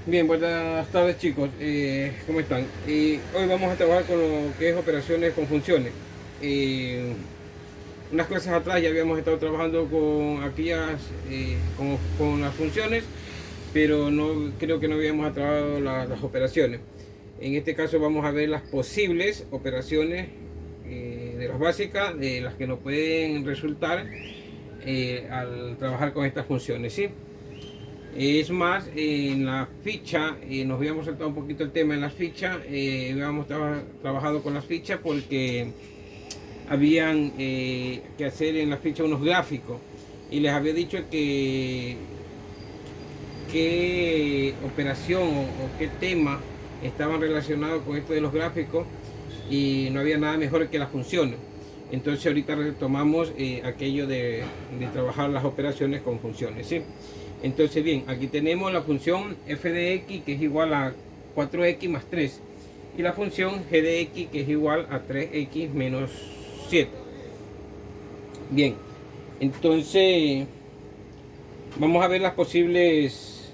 Bien, buenas tardes chicos, ¿cómo están? Hoy vamos a trabajar con lo que es operaciones con funciones. Eh, Unas clases atrás ya habíamos estado trabajando con aquellas, con las funciones, pero no creo que no habíamos trabajado las operaciones. En este caso vamos a ver las posibles operaciones de las básicas, de las que nos pueden resultar al trabajar con estas funciones, ¿sí? Es más, en la ficha, nos habíamos saltado un poquito el tema en la ficha, habíamos trabajado con las fichas porque habían que hacer en la ficha unos gráficos y les había dicho que qué operación o qué tema estaban relacionados con esto de los gráficos y no había nada mejor que las funciones. Entonces ahorita retomamos aquello de trabajar las operaciones con funciones, ¿sí? Entonces bien, aquí tenemos la función f de x que es igual a 4x más 3 y la función g de x que es igual a 3x menos 7. Bien, entonces vamos a ver las posibles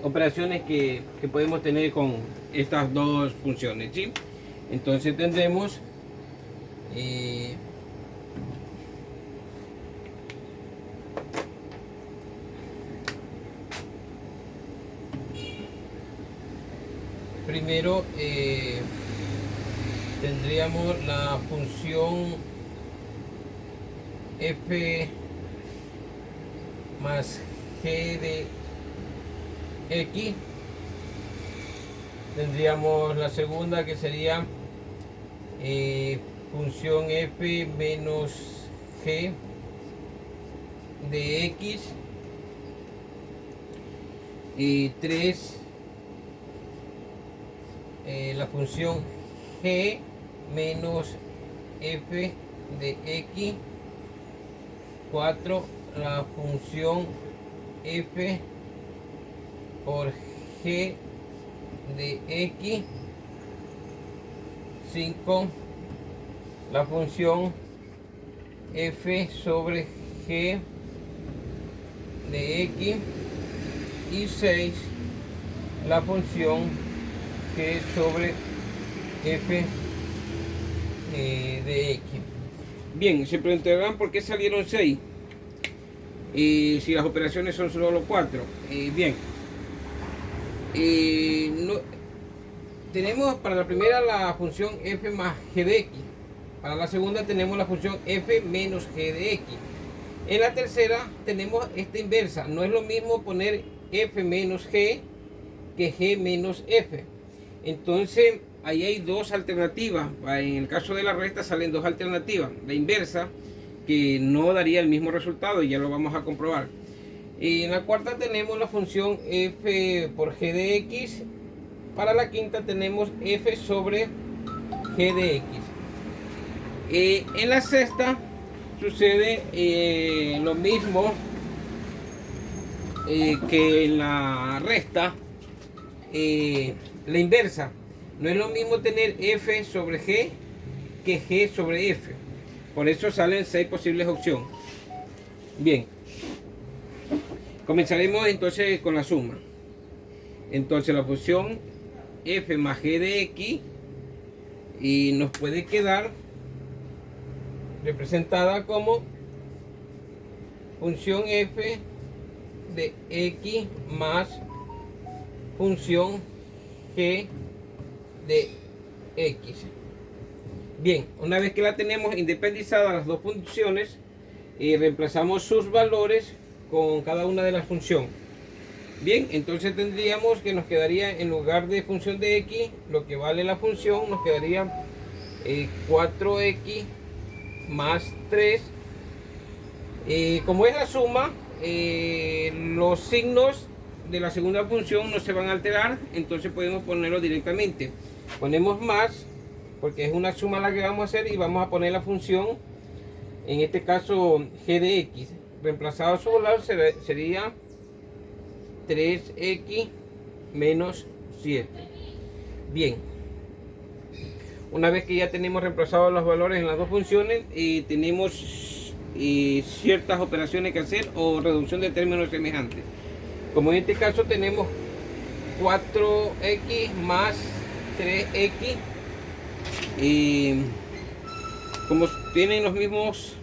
operaciones que podemos tener con estas dos funciones, ¿sí? Entonces tendremos eh, primero tendríamos la función f más g de x. Tendríamos la segunda que sería función f menos g de x. Y 3, la función g menos f de x. 4, la función f por g de x. 5, la función f sobre g de x. Y 6, la función g sobre f de x. Bien, se preguntarán por qué salieron 6 y si las operaciones son solo 4. Bien, no, tenemos para la primera la función f más g de x. Para la segunda tenemos la función f menos g de x. En la tercera tenemos esta inversa. No es lo mismo poner f menos g que g menos f. Entonces ahí hay dos alternativas. En el caso de la resta salen dos alternativas. La inversa, que no daría el mismo resultado, y ya lo vamos a comprobar. Y en la cuarta tenemos la función f por g de x. Para la quinta tenemos f sobre g de x. En la sexta sucede lo mismo que en la resta, la inversa. No es lo mismo tener f sobre g que g sobre f. Por eso salen 6 posibles opciones. Bien, comenzaremos entonces con la suma. Entonces la función f más g de x y nos puede quedar representada como función f de x más función g de x. Bien, una vez que la tenemos independizada las dos funciones, reemplazamos sus valores con cada una de las funciones. Bien, entonces tendríamos que nos quedaría, en lugar de función de x, lo que vale la función, nos quedaría 4x más 3. Como es la suma, los signos de la segunda función no se van a alterar, entonces podemos ponerlo directamente. Ponemos más, porque es una suma la que vamos a hacer, y vamos a poner la función, en este caso g de x. Reemplazado su valor sería 3x menos 7. Bien, una vez que ya tenemos reemplazados los valores en las dos funciones y tenemos ciertas operaciones que hacer o reducción de términos semejantes, como en este caso tenemos 4x más 3x. Y como tienen los mismos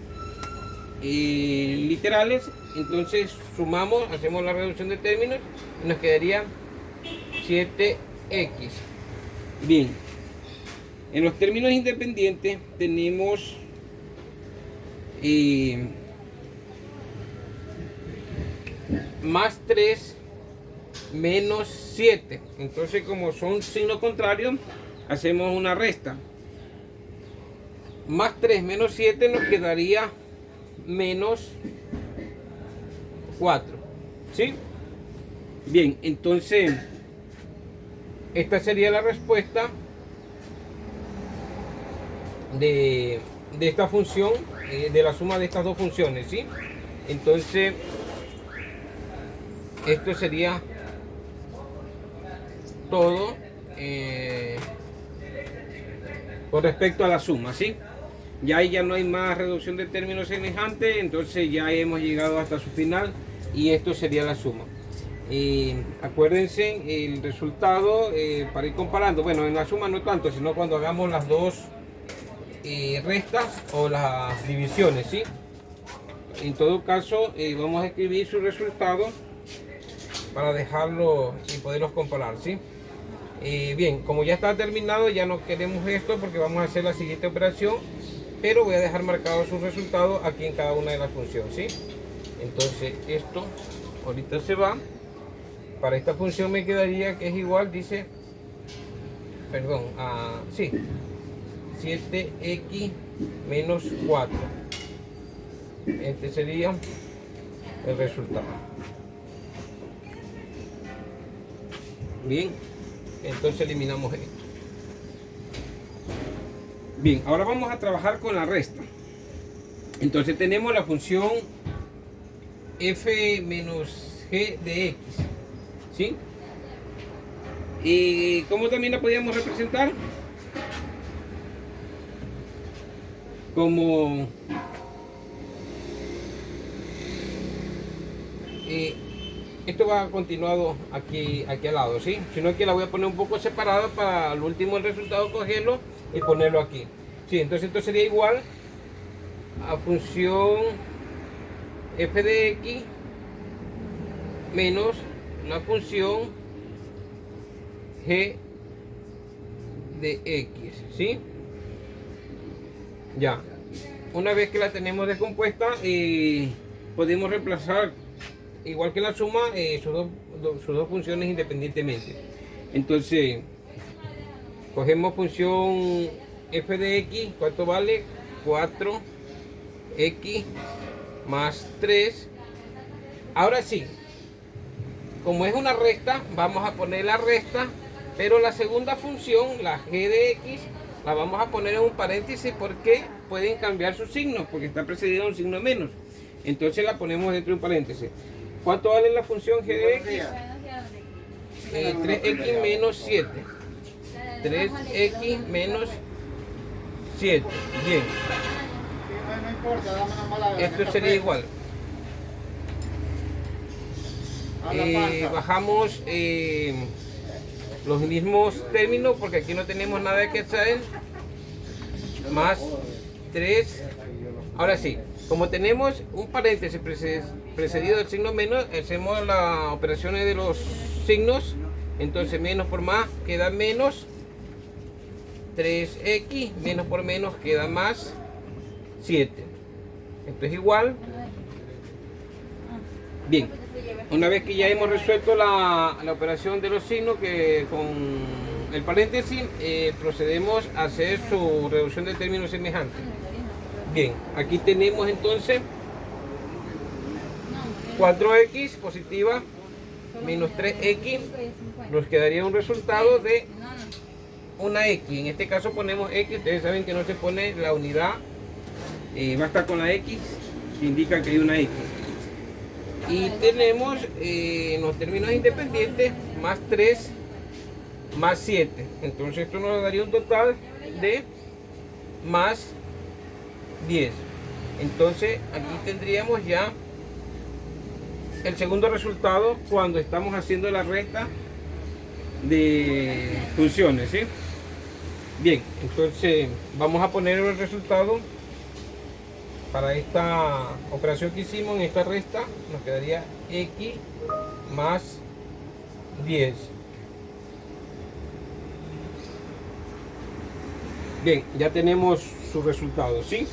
literales, entonces sumamos, hacemos la reducción de términos y nos quedaría 7x. Bien, en los términos independientes tenemos más 3 menos 7. Entonces, como son signos contrarios, hacemos una resta. Más 3 menos 7 nos quedaría menos 4. ¿Sí? Bien, entonces esta sería la respuesta de esta función, de la suma de estas dos funciones, ¿sí? Entonces esto sería todo con respecto a la suma, ¿sí? Ya no hay más reducción de términos semejantes, entonces ya hemos llegado hasta su final y esto sería la suma. Acuérdense el resultado para ir comparando. Bueno, en la suma no tanto, sino cuando hagamos las dos restas o las divisiones, ¿sí? En todo caso, vamos a escribir su resultado para dejarlo y poderlos comparar, ¿sí? Bien, como ya está terminado, ya no queremos esto porque vamos a hacer la siguiente operación, pero voy a dejar marcado sus resultados aquí en cada una de las funciones, ¿sí? Entonces esto ahorita se va. Para esta función me quedaría que es igual, dice, perdón, sí, 7x menos 4. Este sería el resultado. Bien, entonces eliminamos esto. Bien, ahora vamos a trabajar con la resta. Entonces tenemos la función f menos g de x, ¿sí? ¿Y cómo también la podíamos representar? Como esto va continuado aquí al lado, ¿sí? Sino que la voy a poner un poco separada para al último el resultado cogerlo y ponerlo aquí. Sí, entonces esto sería igual a función f de x menos la función g de x, ¿sí? Ya, una vez que la tenemos descompuesta, podemos reemplazar, igual que la suma, sus dos funciones independientemente. Entonces, cogemos función f de x, ¿cuánto vale? 4x más 3. Ahora sí, como es una resta, vamos a poner la resta, pero la segunda función, la g de x, la vamos a poner en un paréntesis porque pueden cambiar sus signos, porque está precedida de un signo menos. Entonces la ponemos dentro de un paréntesis. ¿Cuánto vale la función g de x? 3x menos 7. 3x menos 7. Bien. Esto sería igual. Bajamos los mismos términos porque aquí no tenemos nada que hacer. Más 3. Ahora sí, como tenemos un paréntesis precedido del signo menos, hacemos las operaciones de los signos. Entonces menos por más queda menos 3x, menos por menos queda más 7. Esto es igual. Bien, una vez que ya hemos resuelto la operación de los signos que con el paréntesis, procedemos a hacer su reducción de términos semejantes. Bien, aquí tenemos entonces 4x positiva menos 3x, nos quedaría un resultado de una x. En este caso ponemos x, ustedes saben que no se pone la unidad, basta con la x, que indica que hay una x. Y tenemos los términos independientes más 3 más 7. Entonces esto nos daría un total de más 10. Entonces aquí tendríamos ya el segundo resultado cuando estamos haciendo la resta de funciones, ¿sí? Bien, entonces vamos a poner el resultado para esta operación que hicimos en esta resta. Nos quedaría x más 10. Bien, ya tenemos su resultado, ¿sí?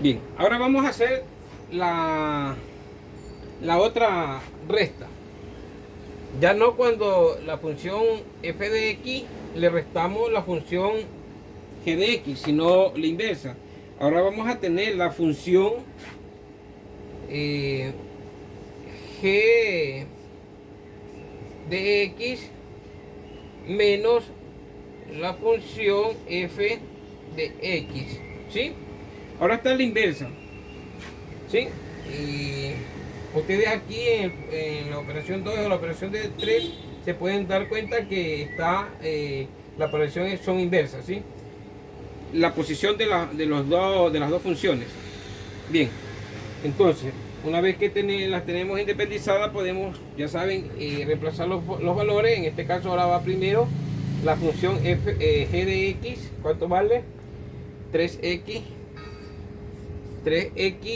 Bien, ahora vamos a hacer la otra resta. Ya no cuando la función f de x le restamos la función g de x, sino la inversa. Ahora vamos a tener la función g de x menos la función f de x, ¿sí? Ahora está la inversa, ¿sí? Y ustedes aquí en la operación 2 o la operación de 3 se pueden dar cuenta que está la operación son inversas, ¿sí? La posición de las dos funciones. Bien, entonces una vez que las tenemos independizadas, podemos, ya saben, reemplazar los valores. En este caso ahora va primero la función f, g de x. ¿Cuánto vale? 3x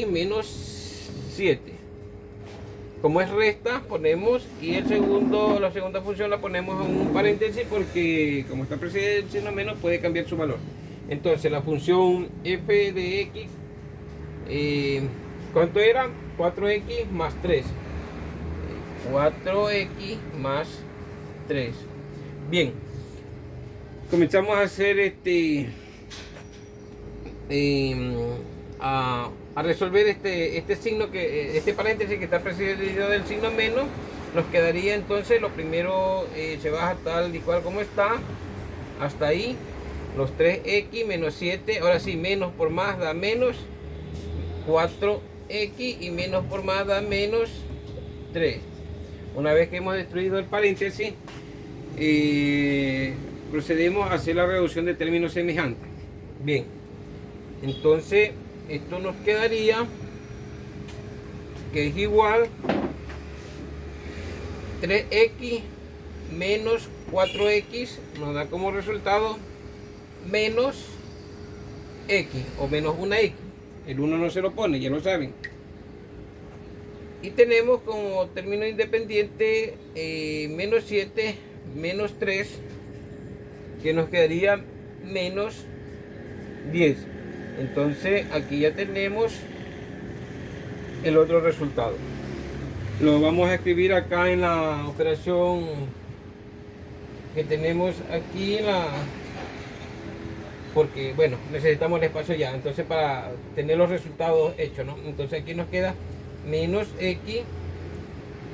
menos 7. Como es resta, ponemos, y la segunda función la ponemos en un paréntesis porque como está precedida del signo menos puede cambiar su valor. Entonces la función f de x, ¿cuánto era? 4x más 3. 4x más 3. Bien, comenzamos a hacer a resolver este signo, este paréntesis que está precedido del signo menos. Nos quedaría entonces, lo primero se baja tal y cual como está, hasta ahí, los 3x menos 7. Ahora sí, menos por más da menos 4x y menos por más da menos 3. Una vez que hemos destruido el paréntesis, procedemos a hacer la reducción de términos semejantes. Bien, entonces esto nos quedaría que es igual 3x menos 4x, nos da como resultado menos x o menos una x. El 1 no se lo pone, ya lo saben. Y tenemos como término independiente menos 7 menos 3, que nos quedaría menos 10. Entonces aquí ya tenemos el otro resultado. Lo vamos a escribir acá en la operación que tenemos aquí, porque bueno, necesitamos el espacio ya, entonces para tener los resultados hechos, ¿no? Entonces aquí nos queda menos x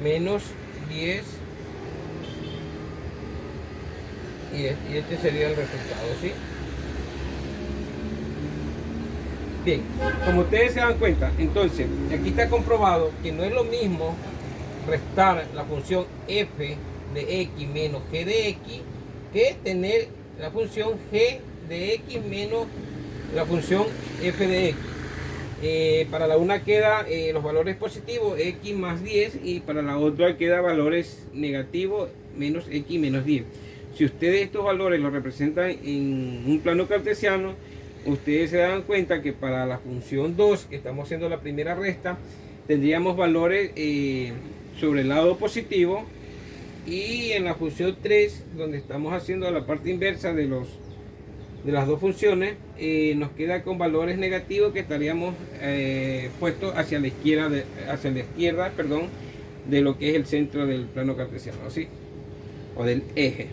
menos 10 y este sería el resultado, ¿sí? Bien, como ustedes se dan cuenta, entonces aquí está comprobado que no es lo mismo restar la función f de x menos g de x que tener la función g de x menos la función f de x. Para la una queda los valores positivos, x más 10, y para la otra queda valores negativos, menos x menos 10. Si ustedes estos valores los representan en un plano cartesiano, ustedes se dan cuenta que para la función 2, que estamos haciendo la primera resta, tendríamos valores sobre el lado positivo, y en la función 3, donde estamos haciendo la parte inversa de las dos funciones, nos queda con valores negativos, que estaríamos puestos hacia la izquierda, de lo que es el centro del plano cartesiano, ¿sí? O del eje.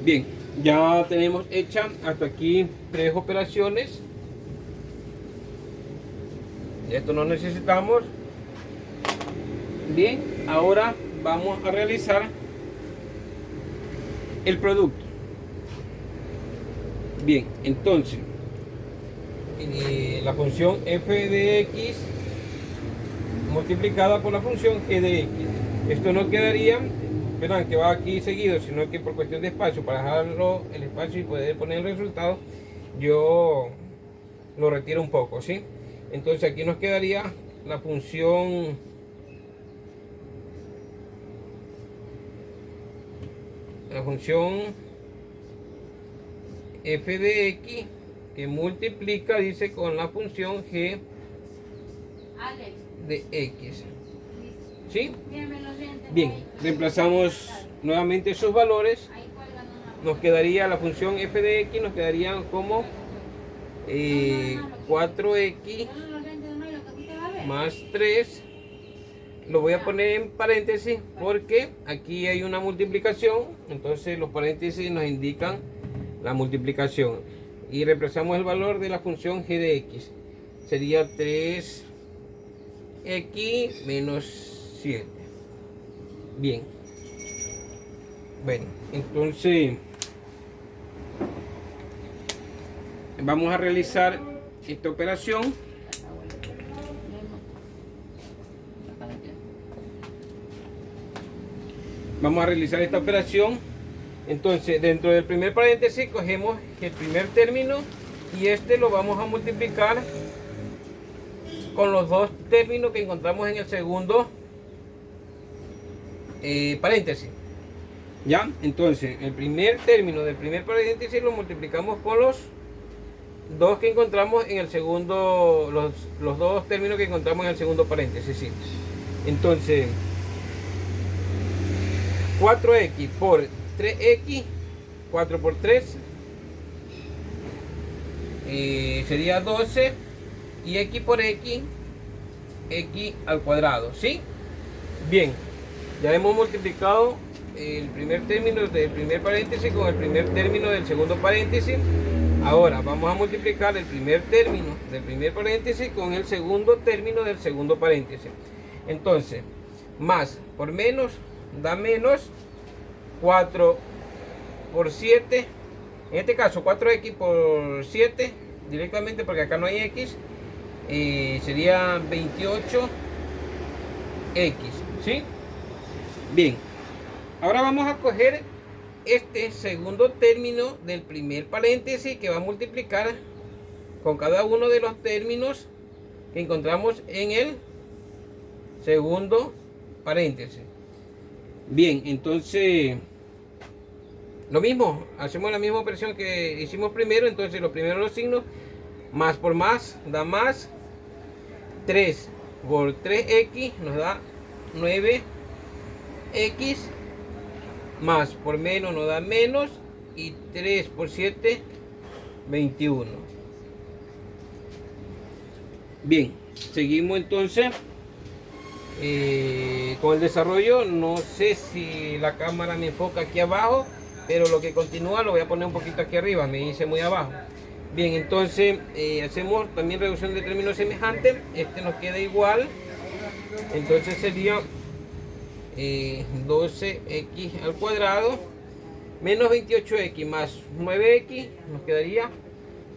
Bien, ya tenemos hecha hasta aquí 3 operaciones. Esto no necesitamos. Bien, ahora vamos a realizar el producto. Bien, entonces la función f de x multiplicada por la función g de x. Esto no quedaría, verán que va aquí seguido, sino que por cuestión de espacio, para dejarlo el espacio y poder poner el resultado, yo lo retiro un poco, ¿sí? Entonces aquí nos quedaría la función la función f de x que multiplica, dice, con la función g de x. ¿Sí? Bien, reemplazamos nuevamente esos valores. Nos quedaría la función f de x, nos quedaría como 4x más 3. Lo voy a poner en paréntesis porque aquí hay una multiplicación, entonces los paréntesis nos indican la multiplicación. Y reemplazamos el valor de la función g de x. Sería 3x menos 7. Bien. Bueno, entonces vamos a realizar esta operación. Vamos a realizar esta operación. Entonces, dentro del primer paréntesis cogemos el primer término y este lo vamos a multiplicar con los dos términos que encontramos en el segundo paréntesis. ¿Ya? Entonces, el primer término del primer paréntesis lo multiplicamos con los dos que encontramos en el segundo, los dos términos que encontramos en el segundo paréntesis. Sí. Entonces, 4x por 3x, 4 por 3 sería 12, y x por x, x al cuadrado. ¿Sí? Bien, ya hemos multiplicado el primer término del primer paréntesis con el primer término del segundo paréntesis. Ahora vamos a multiplicar el primer término del primer paréntesis con el segundo término del segundo paréntesis. Entonces, más por menos da menos. 4 por 7, en este caso 4x por 7 directamente porque acá no hay x, sería 28x. ¿Sí? Bien, ahora vamos a coger este segundo término del primer paréntesis que va a multiplicar con cada uno de los términos que encontramos en el segundo paréntesis. Bien, entonces lo mismo, hacemos la misma operación que hicimos primero. Entonces lo primero, los signos, más por más da más, 3 por 3x nos da 9x, más por menos nos da menos, y 3 por 7, 21. Bien, seguimos entonces con el desarrollo. No sé si la cámara me enfoca aquí abajo, pero lo que continúa lo voy a poner un poquito aquí arriba, me dice muy abajo. Bien, entonces hacemos también reducción de términos semejantes. Este nos queda igual, entonces sería 12x al cuadrado menos 28x más 9x, nos quedaría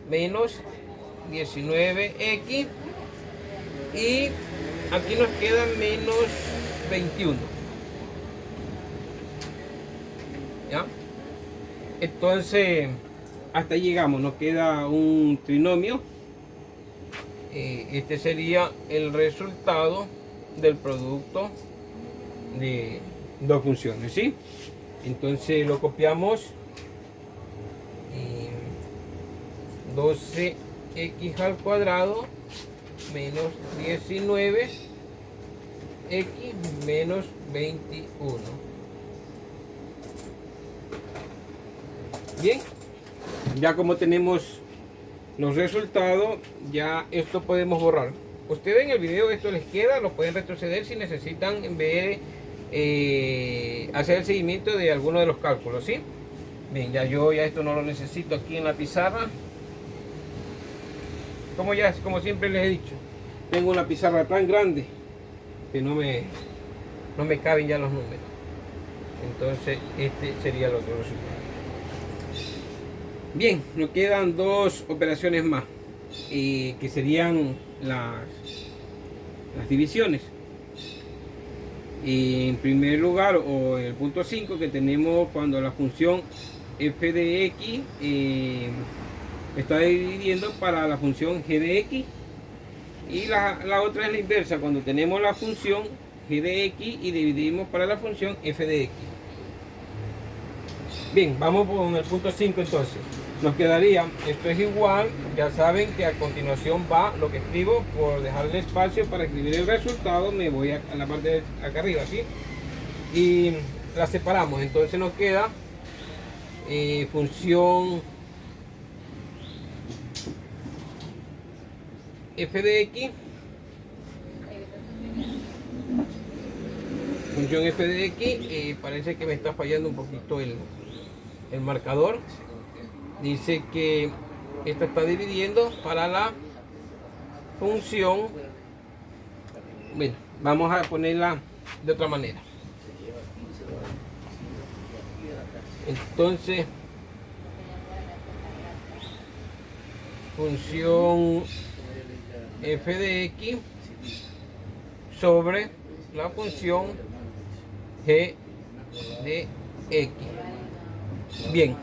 menos 19x, y aquí nos queda menos 21. ¿Ya? Entonces, hasta ahí llegamos. Nos queda un trinomio. Este sería el resultado del producto de dos funciones, ¿sí? Entonces lo copiamos. 12x al cuadrado menos 19x menos 21. Bien, ya como tenemos los resultados, ya esto podemos borrar. Ustedes en el video esto les queda, lo pueden retroceder si necesitan ver hacer el seguimiento de alguno de los cálculos, ¿sí? Bien, yo ya esto no lo necesito aquí en la pizarra. Como siempre les he dicho, tengo una pizarra tan grande que no me caben ya los números. Entonces este sería el otro resultado. Bien, nos quedan dos operaciones más, que serían las divisiones. En primer lugar, o en el punto 5, que tenemos cuando la función f de x está dividiendo para la función g de x, y la otra es la inversa, cuando tenemos la función g de x y dividimos para la función f de x. Bien, vamos con el punto 5 entonces. Nos quedaría, esto es igual, ya saben que a continuación va lo que escribo, por dejarle espacio para escribir el resultado, me voy a la parte de acá arriba, ¿sí? Y la separamos, entonces nos queda función f de x, función f de x, parece que me está fallando un poquito el marcador. Dice que esto está dividiendo para la función. Bueno, vamos a ponerla de otra manera. Entonces, función f de x sobre la función g de x. Bien,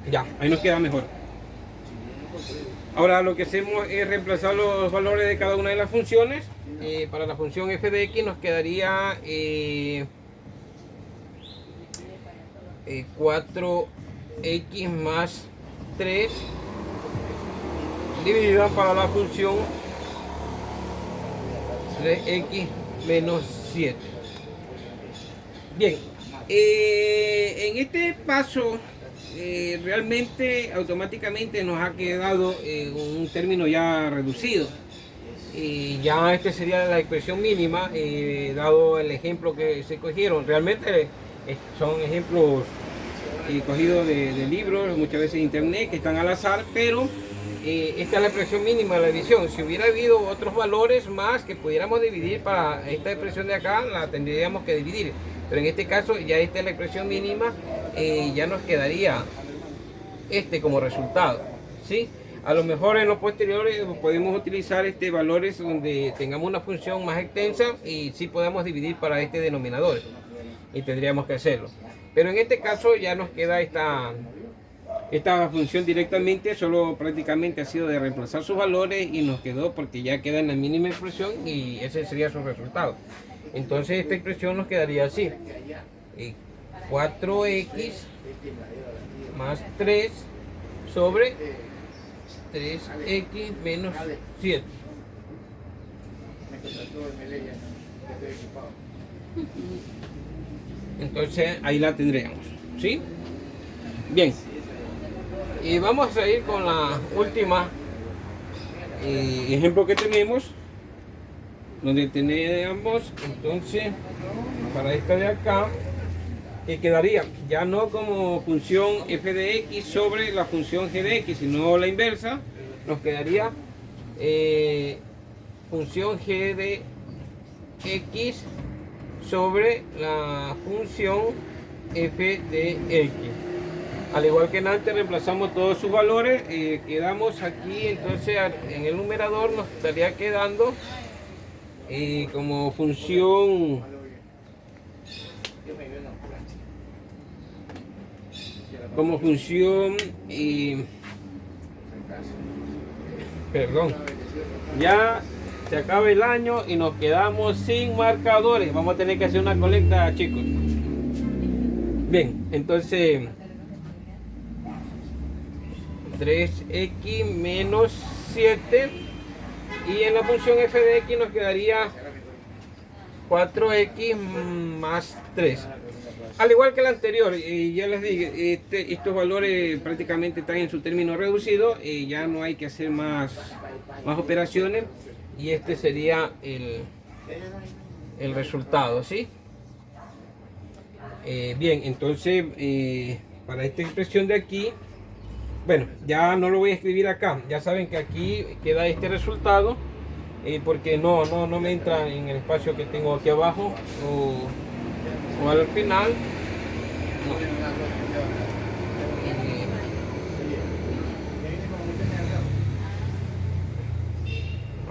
ya, ahí nos queda mejor. Ahora lo que hacemos es reemplazar los valores de cada una de las funciones. Para la función f de x nos quedaría 4x más 3 dividida para la función 3x menos 7. Bien, en este paso realmente automáticamente nos ha quedado un término ya reducido. Ya este sería la expresión mínima, dado el ejemplo que se cogieron. Realmente son ejemplos cogidos de libros, muchas veces de internet, que están al azar, pero esta es la expresión mínima de la división. Si hubiera habido otros valores más que pudiéramos dividir para esta expresión de acá, la tendríamos que dividir. Pero en este caso ya esta es la expresión mínima, ya nos quedaría este como resultado, ¿sí? A lo mejor en los posteriores podemos utilizar valores donde tengamos una función más extensa y sí podemos dividir para este denominador, y tendríamos que hacerlo. Pero en este caso ya nos queda esta función directamente, solo prácticamente ha sido de reemplazar sus valores y nos quedó porque ya queda en la mínima expresión y ese sería su resultado. Entonces esta expresión nos quedaría así: 4x más 3 sobre 3x menos 7. Entonces ahí la tendríamos, ¿sí? Bien, y vamos a ir con la última ejemplo que tenemos, donde tenemos entonces para esta de acá, que quedaría ya no como función f de x sobre la función g de x, sino la inversa. Nos quedaría función g de x sobre la función f de x. Al igual que en antes, reemplazamos todos sus valores, quedamos aquí. Entonces en el numerador nos estaría quedando como función perdón, ya se acaba el año y nos quedamos sin marcadores. Vamos a tener que hacer una colecta, chicos. Bien, entonces 3x menos 7, y en la función f de x nos quedaría 4x más 3. Al igual que el anterior, ya les dije, estos valores prácticamente están en su término reducido, ya no hay que hacer más operaciones, y este sería el resultado, ¿sí? Bien, entonces para esta expresión de aquí, bueno, ya no lo voy a escribir acá, ya saben que aquí queda este resultado, porque no me entra en el espacio que tengo aquí abajo o al final. No.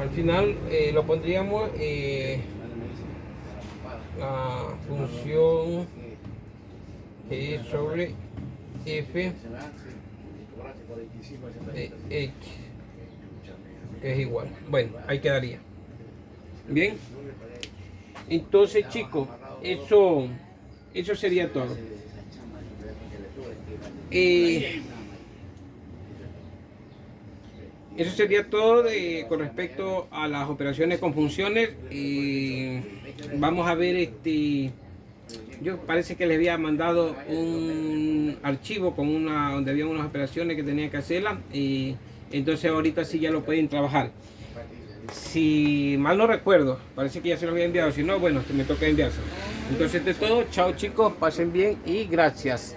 Al final lo pondríamos la función sobre f de x, que es igual. Bueno, ahí quedaría. Bien, entonces, chicos, eso sería todo. Eso sería todo con respecto a las operaciones con funciones. Vamos a ver, yo parece que les había mandado un archivo con donde había unas operaciones que tenía que hacerlas, y entonces ahorita sí ya lo pueden trabajar. Si mal no recuerdo, parece que ya se lo había enviado. Si no, bueno, me toca enviárselo. Entonces de todo, chao chicos, pasen bien y gracias.